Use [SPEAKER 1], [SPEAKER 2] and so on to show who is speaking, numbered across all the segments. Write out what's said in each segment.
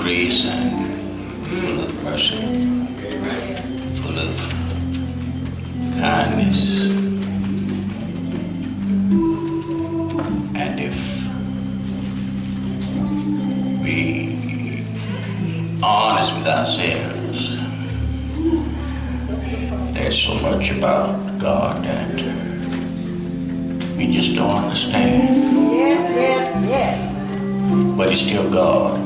[SPEAKER 1] grace and full of mercy, full of kindness. And if we are honest with ourselves, there's so much about God that we just don't understand.
[SPEAKER 2] Yes.
[SPEAKER 1] But He's still God.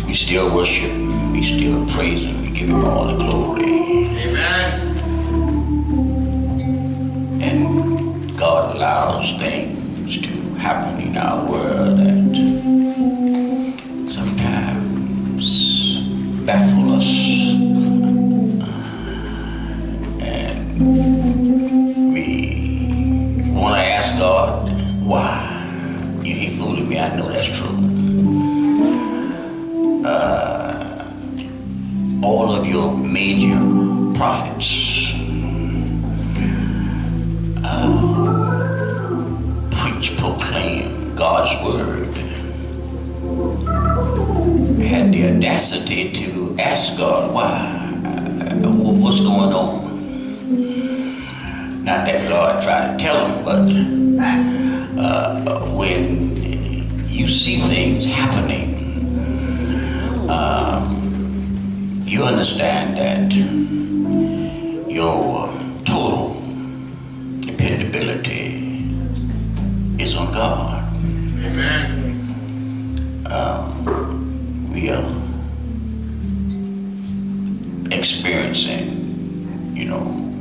[SPEAKER 1] We still worship Him. We still praise Him. We give Him all the glory.
[SPEAKER 3] Amen.
[SPEAKER 1] And God allows things to happen in our world that sometimes baffle us. And we want to ask God, why? You ain't fooling me, I know that's true. All of your major prophets preach, proclaim God's word, had the audacity to ask God, why? What's going on? Not that God tried to tell them, but when you see things happening, you understand that your total dependability is on God.
[SPEAKER 3] Amen.
[SPEAKER 1] We are experiencing,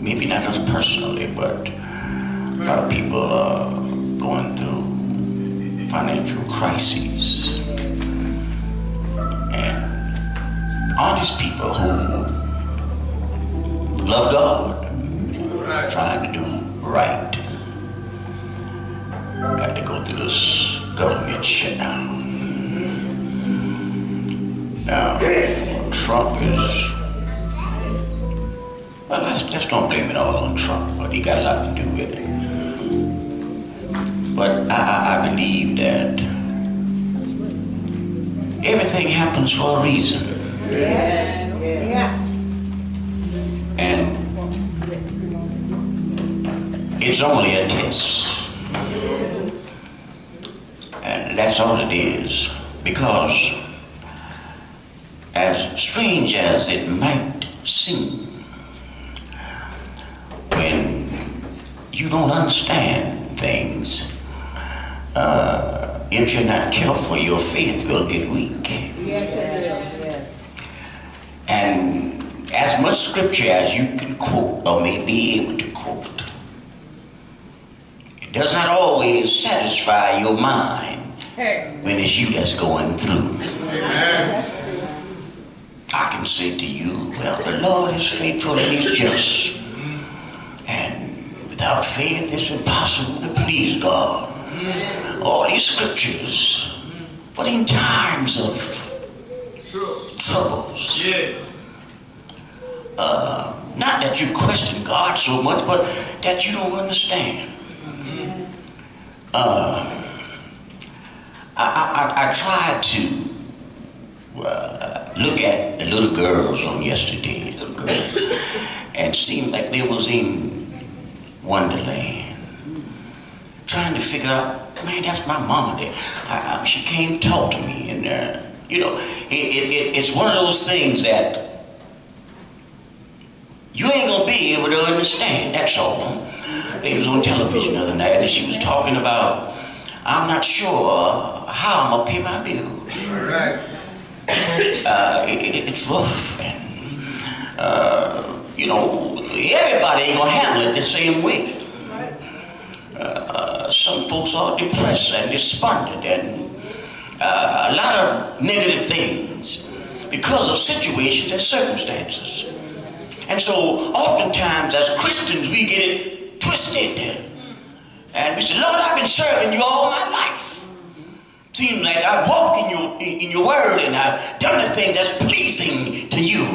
[SPEAKER 1] maybe not us personally, but a lot of people are going through financial crises. And honest people who love God, trying to do right, got to go through this government shutdown. Now, Trump is, well, let's don't blame it all on Trump, but he got a lot to do with it. But I believe that everything happens for a reason.
[SPEAKER 2] Yeah.
[SPEAKER 1] And it's only a test. And that's all it is. Because as strange as it might seem, when you don't understand things, if you're not careful, your faith will get weak. And as much scripture as you can quote or may be able to quote, it does not always satisfy your mind when it's you that's going through.
[SPEAKER 3] Amen.
[SPEAKER 1] I can say to you, well, the Lord is faithful and He's just. And without faith, it's impossible to please God. All these scriptures, but in times of troubles, not that you question God so much, but that you don't understand. I tried to look at the little girls on yesterday, and seemed like they was in Wonderland, trying to figure out, man, that's my mama there. She came to talk to me, and it's one of those things that you ain't gonna be able to understand. That's all. Lady was on television the other night, and she was talking about, I'm not sure how I'm gonna pay my bills.
[SPEAKER 3] All right.
[SPEAKER 1] It's rough, and everybody ain't gonna handle it the same way. Some folks are depressed and despondent and a lot of negative things because of situations and circumstances. And so oftentimes as Christians we get it twisted, and we say, Lord, I've been serving you all my life. Seems like I walk in your word and I've done the thing that's pleasing to you,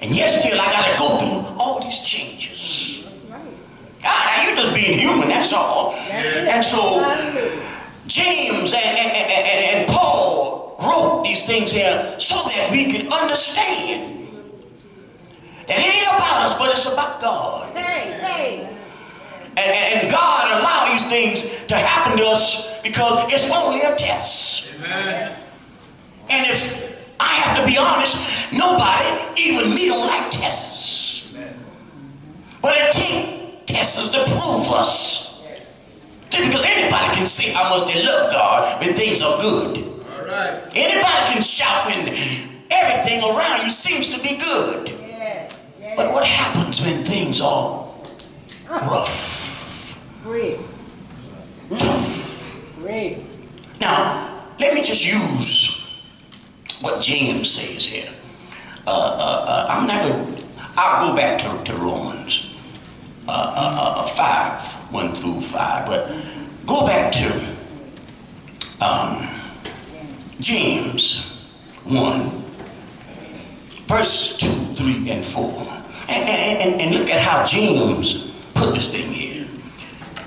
[SPEAKER 1] and yet still I gotta go through all these changes. God, you're just being human, that's all. And so James and Paul wrote these things here so that we could understand that it ain't about us, but it's about God. And God allowed these things to happen to us because it's only a test.
[SPEAKER 3] Amen.
[SPEAKER 1] And if I have to be honest, nobody, even me, don't like tests. But it takes tests to prove us. See, because anybody can see how much they love God when things are good.
[SPEAKER 3] All right.
[SPEAKER 1] Anybody can shout when everything around you seems to be good. But what happens when things are rough? Tough. Now, let me just use what James says here. I'm not going to, I'll go back to Romans 5, 1 through 5, but go back to James 1, verse 2, 3, and 4. And look at how James put this thing here.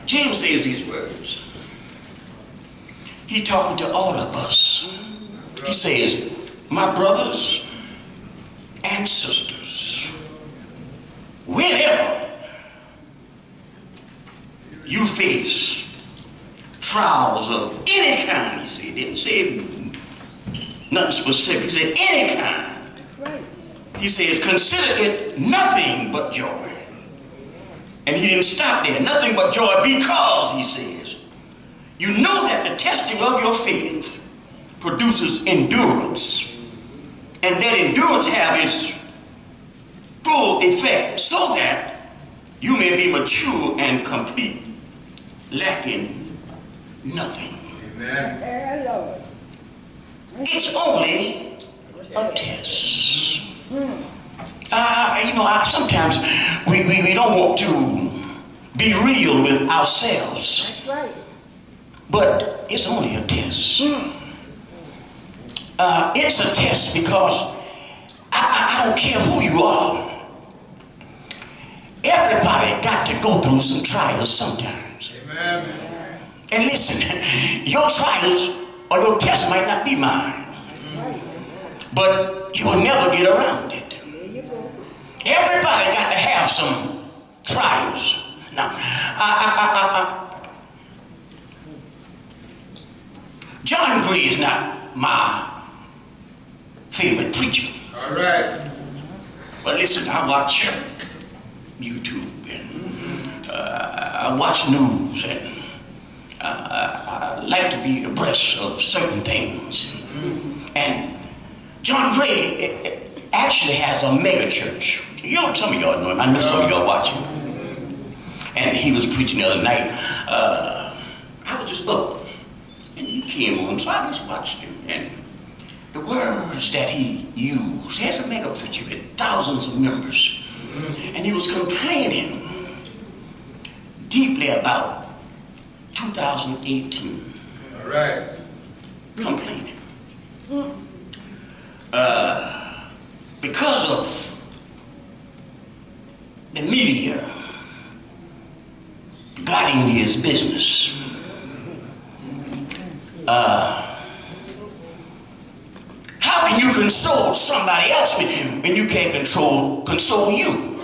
[SPEAKER 1] James says these words. He's talking to all of us. He says, my brothers and sisters, whenever you face trials of any kind, he said, didn't say nothing specific, he said any kind. He says, consider it nothing but joy. And he didn't stop there. Nothing but joy because, he says, you know that the testing of your faith produces endurance. And that endurance have its full effect so that you may be mature and complete, lacking nothing.
[SPEAKER 3] Amen.
[SPEAKER 1] It's only a test. Sometimes we don't want to be real with ourselves. But it's only a test. It's a test because I don't care who you are. Everybody got to go through some trials sometimes.
[SPEAKER 3] Amen.
[SPEAKER 1] And listen, your trials or your test might not be mine. But you will never get around it. Everybody got to have some trials. Now, John Gray is not my favorite preacher.
[SPEAKER 3] All right.
[SPEAKER 1] But listen, I watch YouTube and I watch news and I like to be abreast of certain things. And John Gray actually has a mega church. Some of y'all know him. I know some of y'all watching. And he was preaching the other night. I was just up. And he came on, so I just watched him. And the words that he used, he has a mega preacher with thousands of members. And he was complaining deeply about 2018.
[SPEAKER 3] All right.
[SPEAKER 1] Complaining. Because of the media got in his business. How can you console somebody else when you can't console you?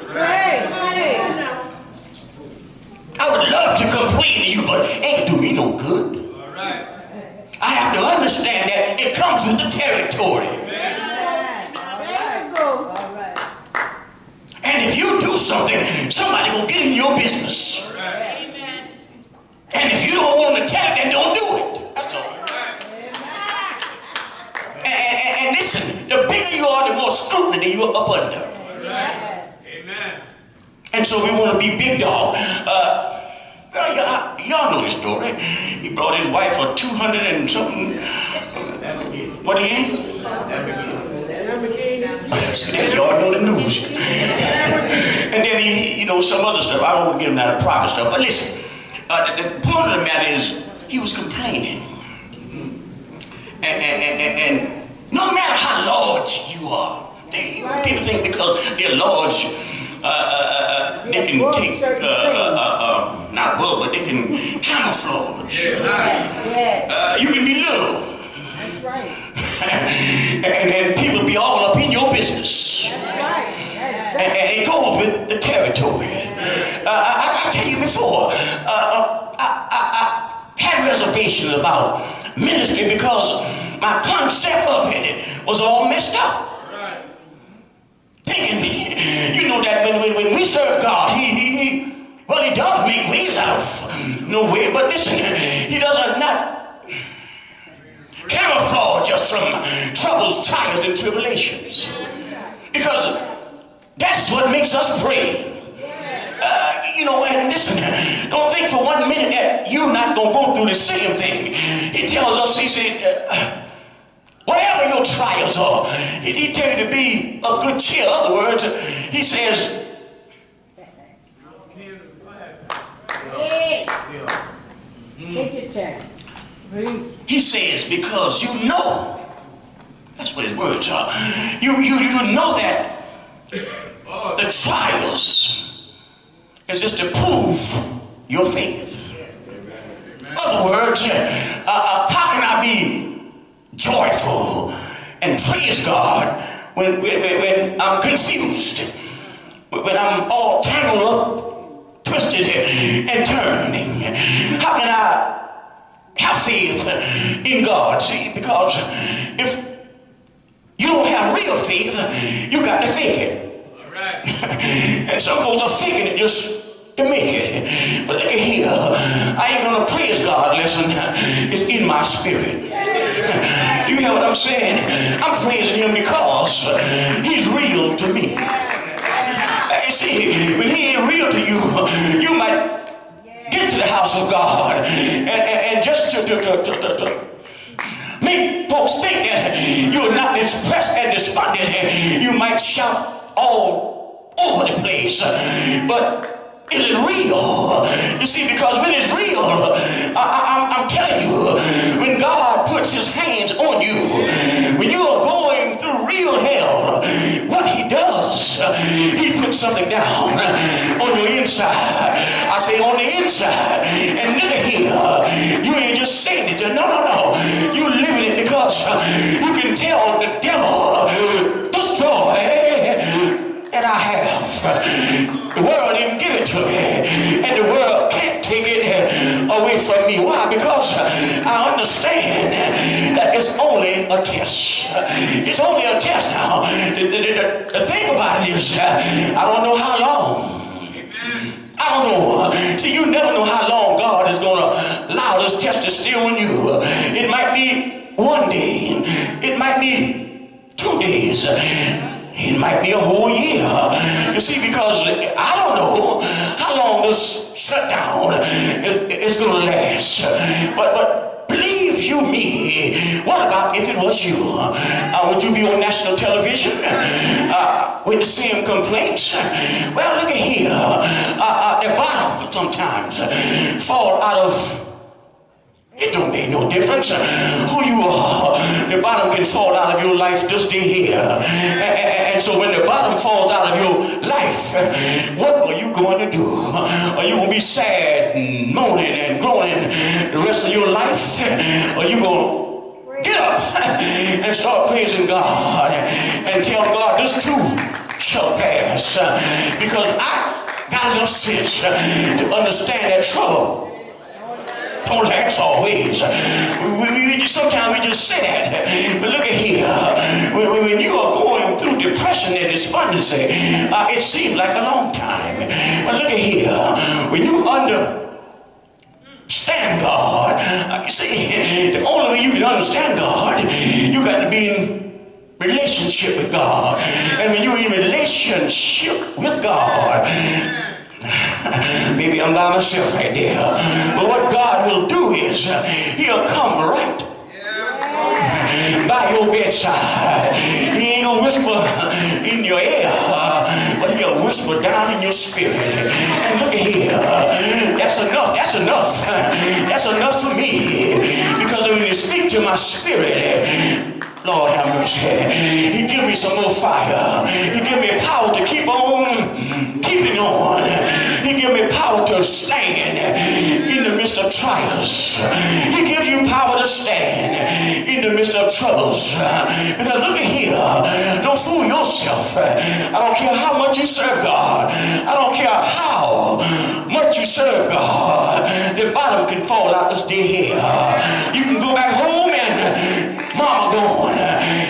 [SPEAKER 1] I would love to complain to you, but it ain't gonna do me no good.
[SPEAKER 3] All right.
[SPEAKER 1] I have to understand that it comes with the territory. And if you do something, somebody will get in your business.
[SPEAKER 3] Right.
[SPEAKER 1] And if you don't want to tell it, then don't do it. That's all. And listen, the bigger you are, the more scrutiny you're up under.
[SPEAKER 3] Amen.
[SPEAKER 1] And so we want to be big dog. Y'all know the story. He brought his wife for 200 and something. What again? Y'all know the news. And then he, some other stuff. I don't want to get him out of private stuff. But listen, the point of the matter is, he was complaining. And no matter how large you are, people think because they're large, they can take, not above, but they can camouflage. You can be little.
[SPEAKER 2] That's right.
[SPEAKER 1] and people be all up in your business.
[SPEAKER 2] That's right.
[SPEAKER 1] And it goes with the territory. I tell you before, I had reservations about ministry because my concept of it was all messed up. Thinking, you know that when we serve God, he does make ways out of no way, but listen, he doesn't not camouflage us from troubles, trials, and tribulations. Because that's what makes us pray. And listen, don't think for 1 minute that you're not going to go through the same thing. He tells us, he said, whatever your trials are, he tells you to be of good cheer. In other words, he says,
[SPEAKER 2] take your time. Breathe.
[SPEAKER 1] he says, because you know, that's what his words are. You know that the trials is just to prove your faith. In other words, how can I be joyful and praise God when I'm confused, when I'm all tangled up, twisted and turning? How can I have faith in God? See, because if you don't have real faith, you got to fake it. All right. And some folks are faking it just to make it. But look at here, I ain't gonna praise God unless it's in my spirit. You hear what I'm saying? I'm praising him because he's real to me. And see, when he ain't real to you, you might get to the house of God and just to make folks think that you're not depressed and despondent. You might shout all over the place, but is it real? You see, because when it's real, I'm telling you, when God puts his hands on you, when you are going through real hell, what he does, he puts something down on your inside. I say on the inside. And look at here, you ain't just saying it. No. You living it because you can tell the devil this joy that I have. The world didn't give it to me, and the world can't take it away from me. Why? Because I understand that it's only a test. It's only a test now. The thing about it is, I don't know how long. I don't know. See, you never know how long God is going to allow this test to stay on you. It might be 1 day. It might be 2 days. It might be a whole year. You see, because I don't know how long this shutdown is going to last. But believe you me, what about if it was you? Would you be on national television with the same complaints? Well, look at here. The bottom sometimes fall out of. It don't make no difference who you are. The bottom can fall out of your life just to here. And so when the bottom falls out of your life, what are you going to do? Are you going to be sad and moaning and groaning the rest of your life? Or are you going to get up and start praising God and tell God this too shall pass? Because I got enough sense to understand that trouble don't last always. Sometimes we just say that. But look at here. When you are going through depression and despondency, it seems like a long time. But look at here. When you understand God, you see, the only way you can understand God, you got to be in relationship with God. And when you're in relationship with God, maybe I'm by myself right there. But what God will do is he'll come right by your bedside. He ain't gonna whisper in your ear, but he'll whisper down in your spirit. And look at here. That's enough. That's enough. That's enough for me. Because when you speak to my spirit, Lord have mercy, he give me some more fire. He give me power to keep on keeping on. He give give me power to stand in the midst of trials. He gives you power to stand in the midst of troubles. Because look at here, don't fool yourself. I don't care how much you serve God. I don't care how much you serve God. The bottom can fall out and stay here. You can go back home and mama gone.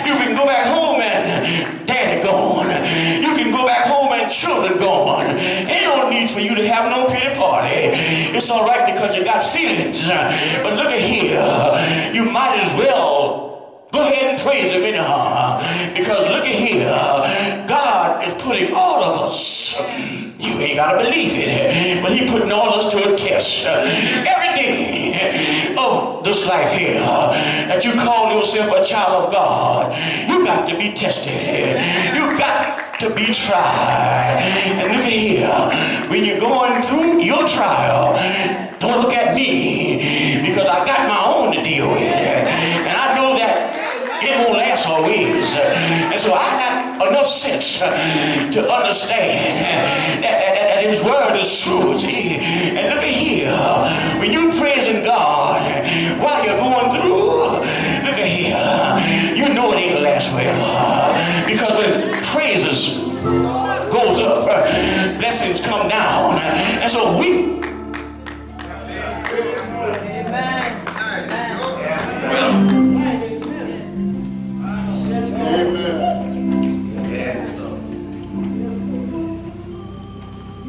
[SPEAKER 1] You can go back home and daddy gone. You can go back home and children gone. Ain't no need for you to have no pity party. It's all right because you got feelings. But look at here. You might as well go ahead and praise him anyhow. Because look at here. God is putting all of us. You ain't got to believe it, but he putting all of us to a test. Every day of this life here, that you call yourself a child of God, you got to be tested. You got to be tried. And look at here, when you're going through your trial, don't look at me, because I got my own to deal with. And I know that it won't last always. And so I got enough sense to understand that his word is true. And look at here, when you praising God while you're going through, look at here, you know it ain't gonna last forever. Because when praises goes up, blessings come down. And so we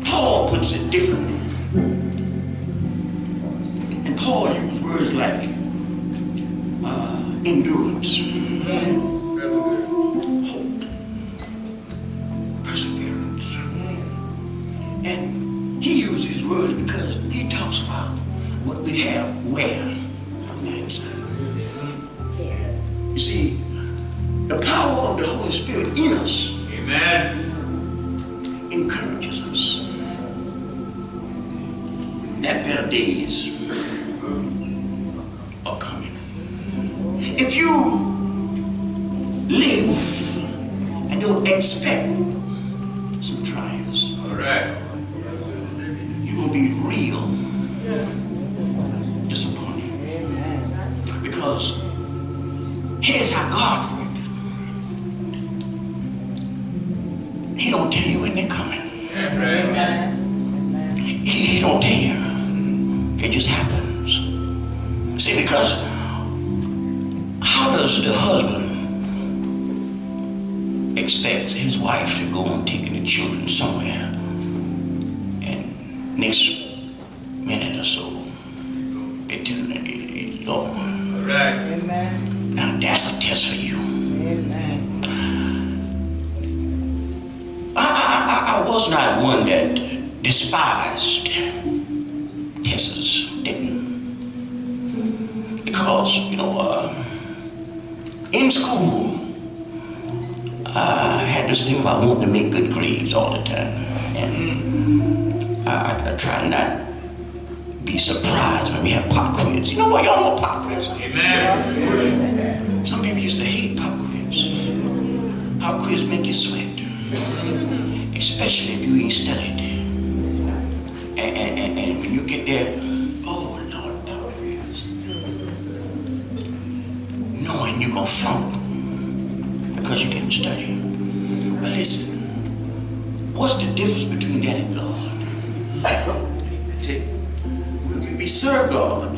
[SPEAKER 1] Paul puts it differently. And Paul used words like endurance, hope, perseverance. And he used these words because he talks about what we have where on the inside. You see, the power of the Holy Spirit in us, amen, encourages us that better days are coming. If you live and don't expect some trials, all right, you're going to be real disappointed. Because here's how God works. He don't tell you when they're coming. He don't tell you. It just happens. See, because how does the husband expect his wife to go on taking the children somewhere and next minute or so they're telling them it's gone? All right. Amen. Now that's a test for you. Amen. I was not one that despised tests, didn't. Because, you know, in school, I had this thing about wanting to make good grades all the time. And I try to not be surprised when we have pop quiz. You know what? Y'all know pop quiz? Amen. Some people used to hate pop quiz. Pop quiz make you sweat. Especially if you ain't studied. And when you get there, oh Lord, pop quiz. Knowing you're gonna flunk because you didn't study. But listen, what's the difference between that and God? See, we serve God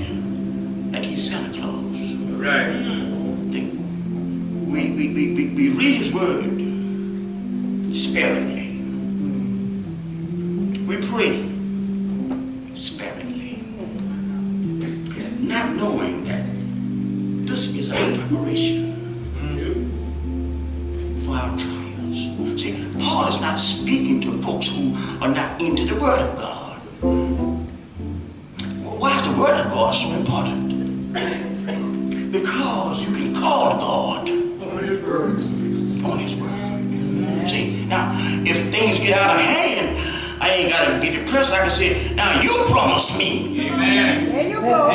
[SPEAKER 1] like he's Santa Claus. Right. We read his word sparingly. We pray sparingly, not knowing that this is our preparation for our trials. See, Paul is not speaking to folks who are not into the Word of God. Why is the Word of God so important? Because you can call God on His Word. On His Word. See, now, if things get out of hand, I ain't got to get depressed. I can say, now you promised me. Amen. There you go.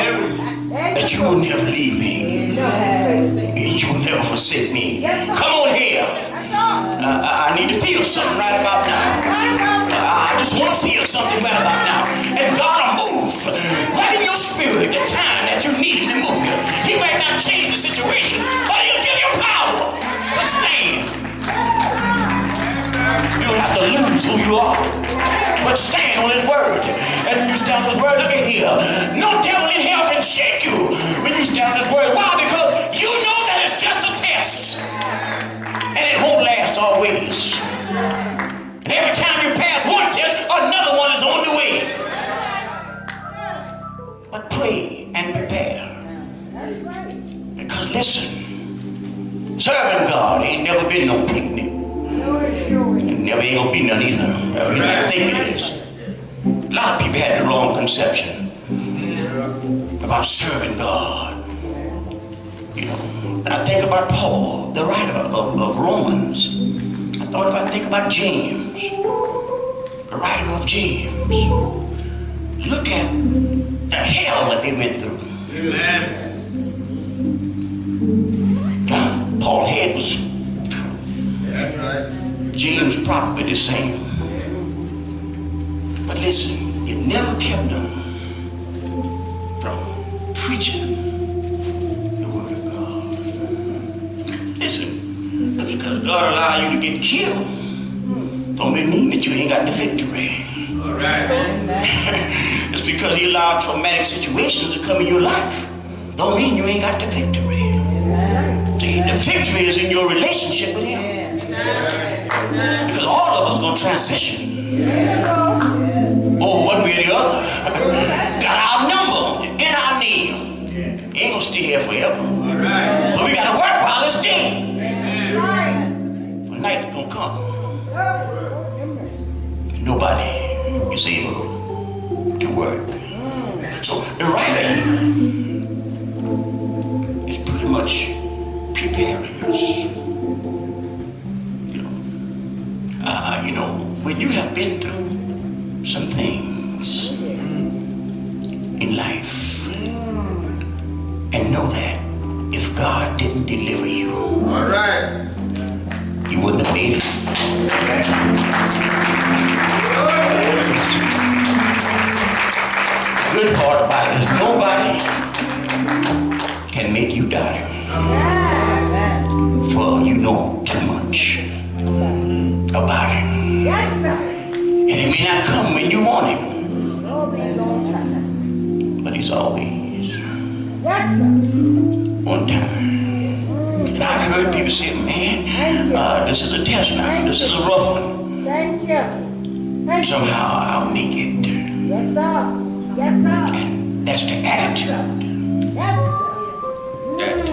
[SPEAKER 1] That you will never leave me. And you will never forsake me. Come on here. I need to feel something right about now. I just want to feel something. something right about now. And God will move right in your spirit the time that you need him to move you. He might not change the situation, but he'll give you power to stand. You don't have to lose who you are, but stand on his word. And when you stand on his word, look at here. No devil in hell can shake you when you stand on his word. Why? Because you know that it's just a test. And it won't last always. And every time you pass one test, another one is on the way. But pray and prepare.
[SPEAKER 2] That's right.
[SPEAKER 1] Because listen, serving God ain't never been no picnic. It never ain't gonna be none either. You might think it is. A lot of people had the wrong conception about serving God. You know, I think about Paul, the writer of Romans. I think about James, the writer of James. Look at the hell that they went through.
[SPEAKER 3] Amen.
[SPEAKER 1] Paul's head was,
[SPEAKER 3] That's right.
[SPEAKER 1] James probably the same. But listen, it never kept them from preaching the word of God. Listen, just because God allowed you to get killed don't mean that you ain't got the victory.
[SPEAKER 3] All right.
[SPEAKER 1] Just because he allowed traumatic situations to come in your life don't mean you ain't got the victory. See, the victory is in your relationship with him. Because all of us gonna transition. Oh, one way or the other. Got our number and our name. Ain't gonna stay here forever.
[SPEAKER 3] All right.
[SPEAKER 1] So we gotta work while it's day. For night is gonna come. Nobody is able to work. So the writer is pretty much preparing us. You know, when you have been through some things in life and know that if God didn't deliver you,
[SPEAKER 3] All right.
[SPEAKER 1] you wouldn't have made it. The good part about it is nobody can make you doubt him. For you know too much about him.
[SPEAKER 2] Yes, sir.
[SPEAKER 1] And he may not come when you want him,
[SPEAKER 2] Oh, be long time.
[SPEAKER 1] but he's always
[SPEAKER 2] Yes, sir.
[SPEAKER 1] on time. And I've heard people say, man, this is a test now. This is a rough one.
[SPEAKER 2] Thank you. Thank you.
[SPEAKER 1] Somehow I'll make it.
[SPEAKER 2] Yes, sir. Yes, sir.
[SPEAKER 1] And that's the attitude
[SPEAKER 2] Yes, sir.
[SPEAKER 1] that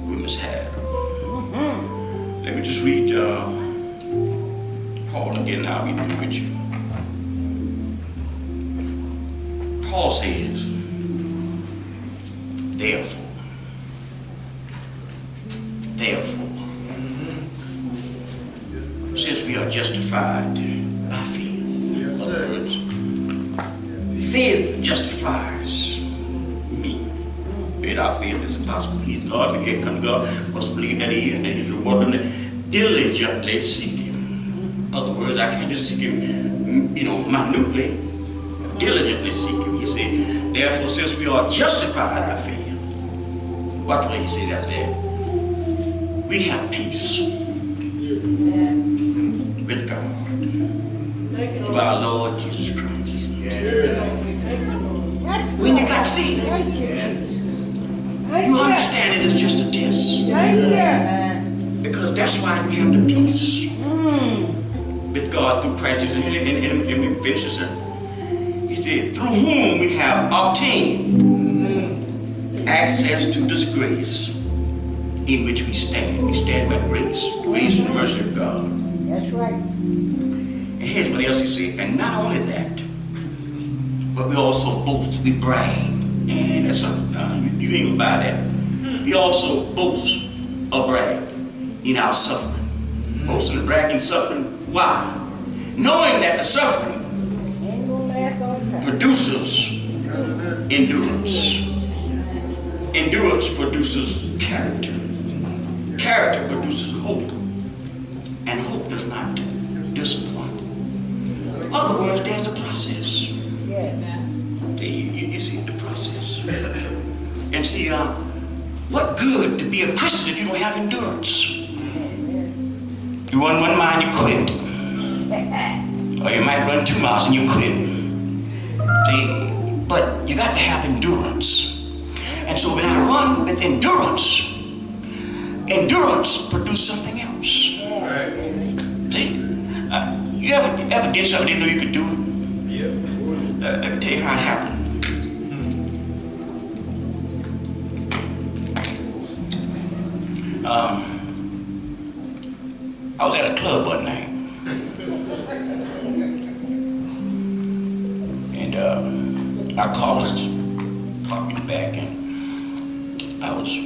[SPEAKER 1] we must have. Let me just read Paul again, I'll be through with you. Paul says, therefore, since we are justified by faith, in other words, faith justifies me. Without faith, it's impossible to please God. We can't come to God. Must believe that He is, and that He's rewarding them. Diligently seek Him. In other words, I can't just seek Him, minutely. Diligently seek Him. He said, therefore, since we are justified by faith, watch what He said after that. We have peace with God through our Lord Jesus Christ.
[SPEAKER 2] Yes, sir.
[SPEAKER 1] When you got faith,
[SPEAKER 2] Thank you.
[SPEAKER 1] you understand it is just a test.
[SPEAKER 2] Thank you.
[SPEAKER 1] Because that's why we have the peace with God through Christ Jesus. And we finish this. He said, through whom we have obtained access to this grace in which we stand. We stand by grace. Grace and the mercy of God.
[SPEAKER 2] That's right.
[SPEAKER 1] And here's what else he said. And not only that, but we also boast, we brag. And that's something, you ain't gonna buy that. We also boast or brag in our suffering. Boasting and bragging suffering. Why? Knowing that the suffering
[SPEAKER 2] Ain't gonna last all time.
[SPEAKER 1] produces endurance. Endurance produces character. Character produces hope. And hope does not disappoint. other words, there's a process.
[SPEAKER 2] Yes.
[SPEAKER 1] You see the process. And see, what good to be a Christian if you don't have endurance? You run 1 mile and you quit. Or you might run 2 miles and you quit. See, but you got to have endurance. And so when I run with endurance, endurance produces something else.
[SPEAKER 3] Right.
[SPEAKER 1] See, you ever did something you didn't know you could do it?
[SPEAKER 3] Yep.
[SPEAKER 1] Let me tell you how it happened. I was at a club one night, and our callers called me back, and I was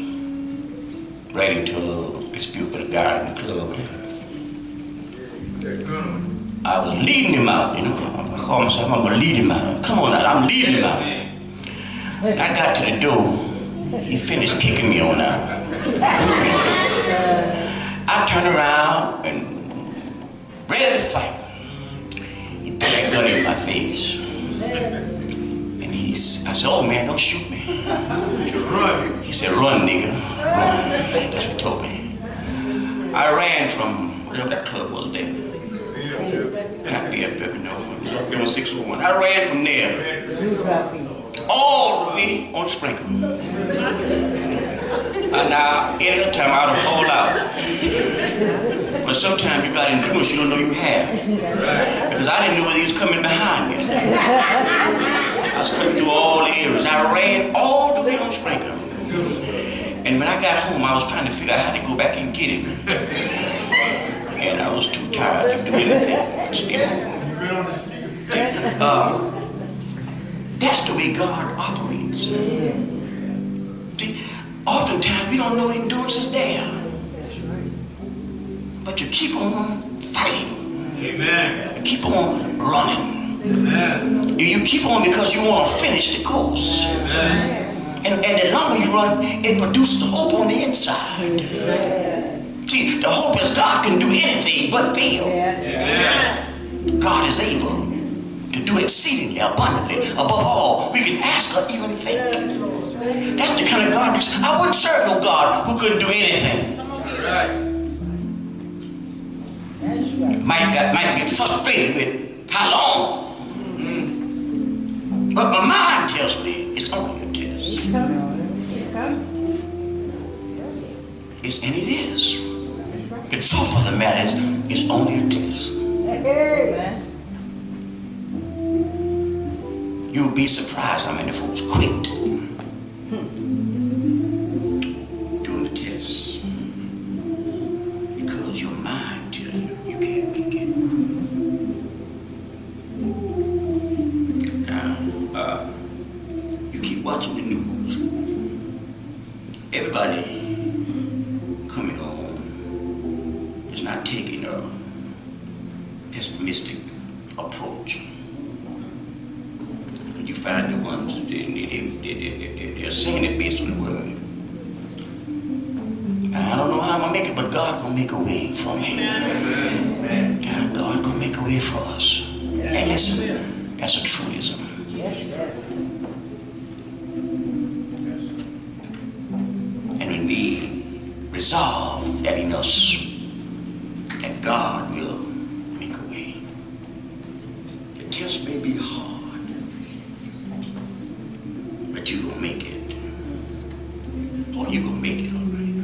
[SPEAKER 1] right into a little dispute with a guy in the club.
[SPEAKER 3] They're gonna.
[SPEAKER 1] I was leading him out, you know. I call myself, I'm gonna lead him out. Come on out, I'm leading him out. And I got to the door, he finished kicking me on out. I turned around and ready to fight. He threw that gun in my face. And I said, oh man, don't shoot me.
[SPEAKER 3] Run.
[SPEAKER 1] He said, run, nigga, run. That's what he told me. I ran from whatever that club was there. Not BFW, no. It was 601. I ran from there all the way on Sprinkle. And now, any other time I would have pulled out. But sometimes you got endurance you don't know you have. Because I didn't know whether he was coming behind me. I was cutting through all the areas. I ran all the way on Sprinkle. And when I got home, I was trying to figure out how to go back and get him. And I was too tired to do anything. Still. That's the way God operates. See, oftentimes we don't know endurance is there. But you keep on fighting.
[SPEAKER 3] Amen.
[SPEAKER 1] You keep on running.
[SPEAKER 3] Amen.
[SPEAKER 1] You keep on because you want to finish the course.
[SPEAKER 3] Amen.
[SPEAKER 1] And the longer you run, it produces hope on the inside. See, the hope is God can do anything but fail.
[SPEAKER 3] Amen.
[SPEAKER 1] God is able to do exceedingly abundantly above all we can ask or even think. That's the kind of God. I wouldn't serve no God who couldn't do anything.
[SPEAKER 3] All right.
[SPEAKER 1] Might get frustrated with how long. But my mind tells me it's only a test. And it is. The truth of the matter is, it's only a test. You'll be surprised how many folks quit doing the test because your mind tells you you can't make it. Now, you keep watching the news. Everybody coming on is not taking a pessimistic approach. You find the ones, they're saying it based on the word. And I don't know how I'm going to make it, but God going to make a way for me. And God going to make a way for us. And listen, that's a truism. And when we resolve that in us, that God will make a way. The test may be hard, but you gonna make it. Or you gonna make it, all right.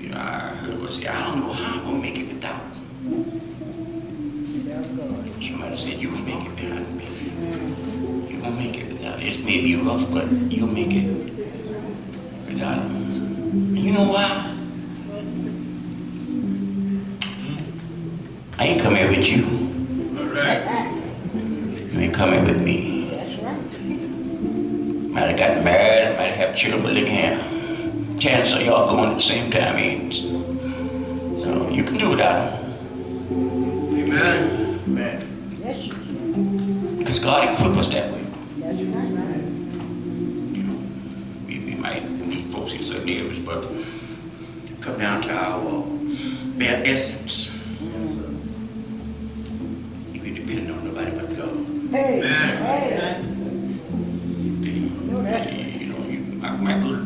[SPEAKER 1] You know, I heard one say, I don't know how I'm gonna make it without. Somebody said, you gonna make it without me. You gonna make it without it. It may be rough, but you'll make it without him. And you know why? I ain't coming with you.
[SPEAKER 3] All right.
[SPEAKER 1] You ain't coming with me. Might have gotten married, might have children, but look here. Chances are y'all going at the same time. So you can do without him.
[SPEAKER 3] Amen.
[SPEAKER 2] Yes,
[SPEAKER 1] Because God equipped us that way.
[SPEAKER 2] that's right.
[SPEAKER 1] You know, we might need folks in certain areas, but come down to our bare essence.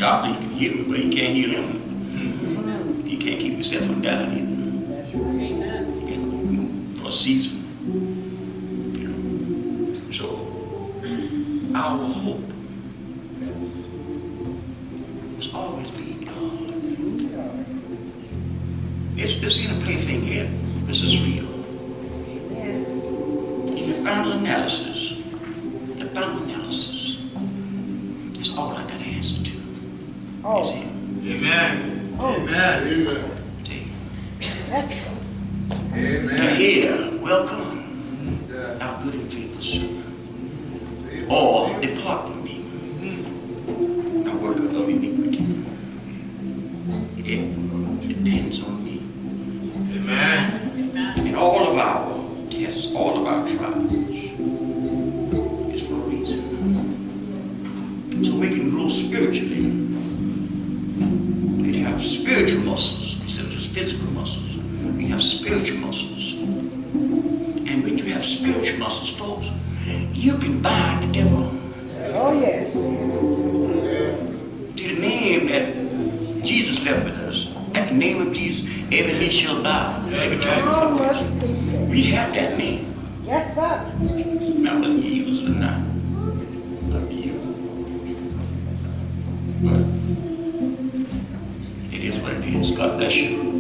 [SPEAKER 1] doctor, he can heal me, but he can't heal him. You can't keep yourself from dying either. For a season. So, our hope must always be in God. This ain't a plaything here. This is real. In the final analysis, is all I got to answer to. Is him.
[SPEAKER 3] Amen. Amen. Amen.
[SPEAKER 1] See?
[SPEAKER 2] Yes.
[SPEAKER 3] Amen.
[SPEAKER 1] Here, welcome, our good and faithful servant. Or depart from me, thou worker of iniquity. It depends on me.
[SPEAKER 3] Amen.
[SPEAKER 1] And all of our tests, all of our trials is for a reason. So we can grow spiritually. We have spiritual muscles instead of just physical muscles. We have spiritual muscles. And when you have spiritual muscles, folks, you can bind the devil.
[SPEAKER 2] Oh, yes.
[SPEAKER 1] To the name that Jesus left with us, at the name of Jesus, every knee shall bow, every tongue will
[SPEAKER 2] Oh,
[SPEAKER 1] confess.
[SPEAKER 2] must be said.
[SPEAKER 1] We have that name.
[SPEAKER 2] Yes, sir.
[SPEAKER 1] Now whether you use it or not, up to you. But it is what it is. God bless you.